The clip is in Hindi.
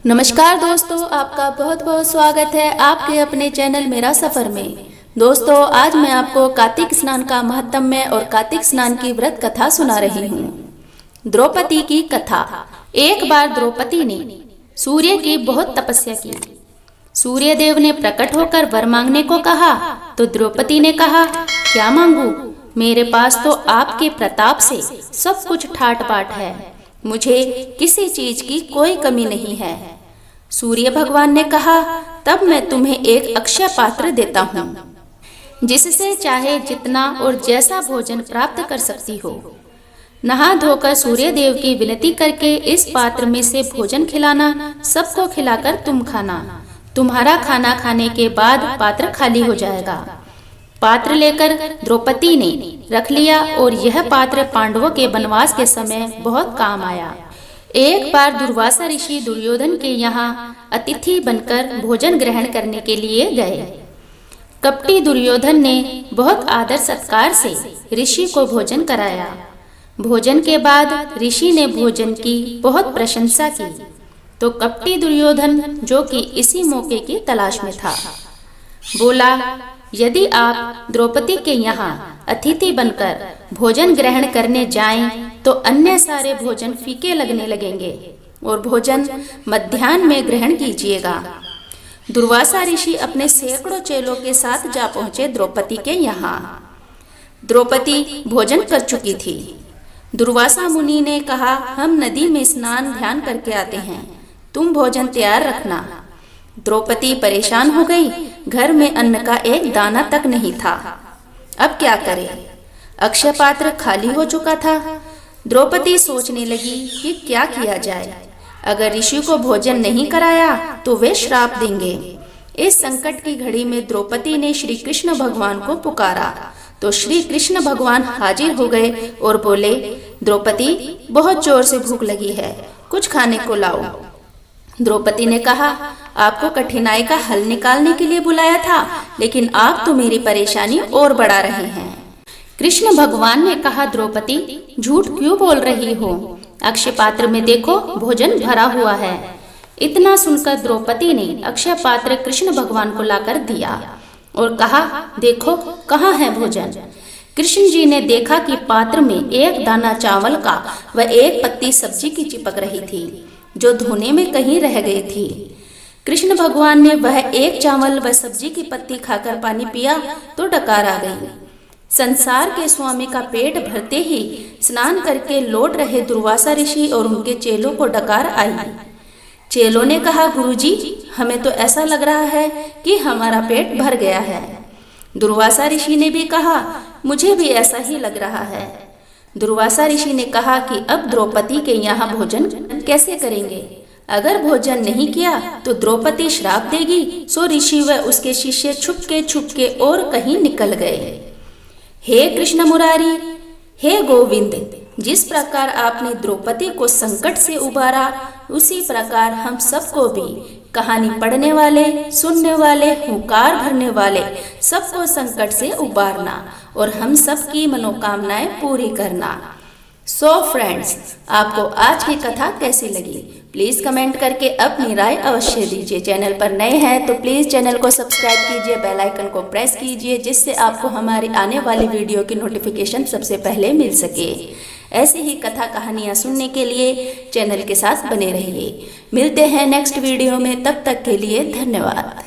नमस्कार दोस्तों, आपका बहुत बहुत स्वागत है आपके अपने चैनल मेरा सफ़र में। दोस्तों, आज मैं आपको कार्तिक स्नान का महत्म्य और कार्तिक स्नान की व्रत कथा सुना रही हूँ। द्रौपदी की कथा। एक बार द्रौपदी ने सूर्य की बहुत तपस्या की। सूर्य देव ने प्रकट होकर वर मांगने को कहा तो द्रौपदी ने कहा, क्या मांगू? मेरे पास तो आपके प्रताप से सब कुछ ठाट बाट है, मुझे किसी चीज की कोई कमी नहीं है। सूर्य भगवान ने कहा, तब मैं तुम्हें एक अक्षय पात्र देता हूँ, जिससे चाहे जितना और जैसा भोजन प्राप्त कर सकती हो। नहा धोकर सूर्य देव की विनती करके इस पात्र में से भोजन खिलाना, सबको खिलाकर तुम खाना। तुम्हारा खाना खाने के बाद पात्र खाली हो जाएगा। पात्र लेकर द्रौपदी ने रख लिया और यह पात्र पांडवों के वनवास के समय बहुत काम आया। एक बार दुर्वासा ऋषि दुर्योधन के यहाँ अतिथि बनकर भोजन ग्रहण करने के लिए गए। कपटी दुर्योधन ने बहुत आदर सत्कार से ऋषि को भोजन कराया। भोजन के बाद ऋषि ने भोजन की बहुत प्रशंसा की तो कपटी दुर्योधन, जो कि इसी मौके की तलाश में था, बोला, यदि आप द्रौपदी के यहाँ अतिथि बनकर भोजन ग्रहण करने जाएं, तो अन्य सारे भोजन फीके लगने लगेंगे और भोजन मध्याह्न में ग्रहण कीजिएगा। दुर्वासा ऋषि अपने सैकड़ों चेलों के साथ जा पहुंचे द्रौपदी के यहाँ। द्रौपदी भोजन कर चुकी थी। दुर्वासा मुनि ने कहा, हम नदी में स्नान ध्यान करके आते हैं, तुम भोजन तैयार रखना। द्रौपदी परेशान हो गई। घर में अन्न का एक दाना तक नहीं था। अब क्या करे? अक्षय पात्र खाली हो चुका था। द्रौपदी सोचने लगी कि क्या किया जाए। अगर ऋषि को भोजन नहीं कराया तो वे श्राप देंगे। इस संकट की घड़ी में द्रौपदी ने श्री कृष्ण भगवान को पुकारा तो श्री कृष्ण भगवान हाजिर हो गए और बोले, द्रौपदी, बहुत जोर से भूख लगी है, कुछ खाने को लाओ। द्रौपदी ने कहा, आपको कठिनाई का हल निकालने के लिए बुलाया था, लेकिन आप तो मेरी परेशानी और बढ़ा रहे हैं। कृष्ण भगवान ने कहा, द्रौपदी, झूठ क्यों बोल रही हो? अक्षय पात्र में देखो, भोजन भरा हुआ है। इतना सुनकर द्रौपदी ने अक्षय पात्र कृष्ण भगवान को लाकर दिया और कहा, देखो कहाँ है भोजन। कृष्ण जी ने देखा कि पात्र में एक दाना चावल का व एक पत्ती सब्जी की चिपक रही थी, जो धोने में कहीं रह गई थी। कृष्ण भगवान ने वह एक चावल व सब्जी की पत्ती खाकर पानी पिया तो डकार आ गई। संसार के स्वामी का पेट भरते ही स्नान करके लौट रहे दुर्वासा ऋषि और उनके चेलों को डकार आई। चेलों ने कहा, गुरुजी, हमें तो ऐसा लग रहा है कि हमारा पेट भर गया है। दुर्वासा ऋषि ने भी कहा, मुझे भी ऐसा ही लग रहा है। दुर्वासा ऋषि ने कहा कि अब द्रौपदी के यहाँ भोजन कैसे करेंगे? अगर भोजन नहीं किया तो द्रौपदी श्राप देगी। सो ऋषि व उसके शिष्य छुपके और कहीं निकल गए। हे कृष्ण मुरारी, हे गोविंद, जिस प्रकार आपने द्रौपदी को संकट से उबारा, उसी प्रकार हम सबको भी, कहानी पढ़ने वाले, सुनने वाले, हुंकार भरने वाले, सबको संकट से उबारना और हम सबकी मनोकामनाएं पूरी करना। सो फ्रेंड्स, आपको आज की कथा कैसी लगी? प्लीज़ कमेंट करके अपनी राय अवश्य दीजिए। चैनल पर नए हैं तो प्लीज़ चैनल को सब्सक्राइब कीजिए, बेल आइकन को प्रेस कीजिए, जिससे आपको हमारी आने वाली वीडियो की नोटिफिकेशन सबसे पहले मिल सके। ऐसी ही कथा कहानियाँ सुनने के लिए चैनल के साथ बने रहिए। मिलते हैं नेक्स्ट वीडियो में, तब तक के लिए धन्यवाद।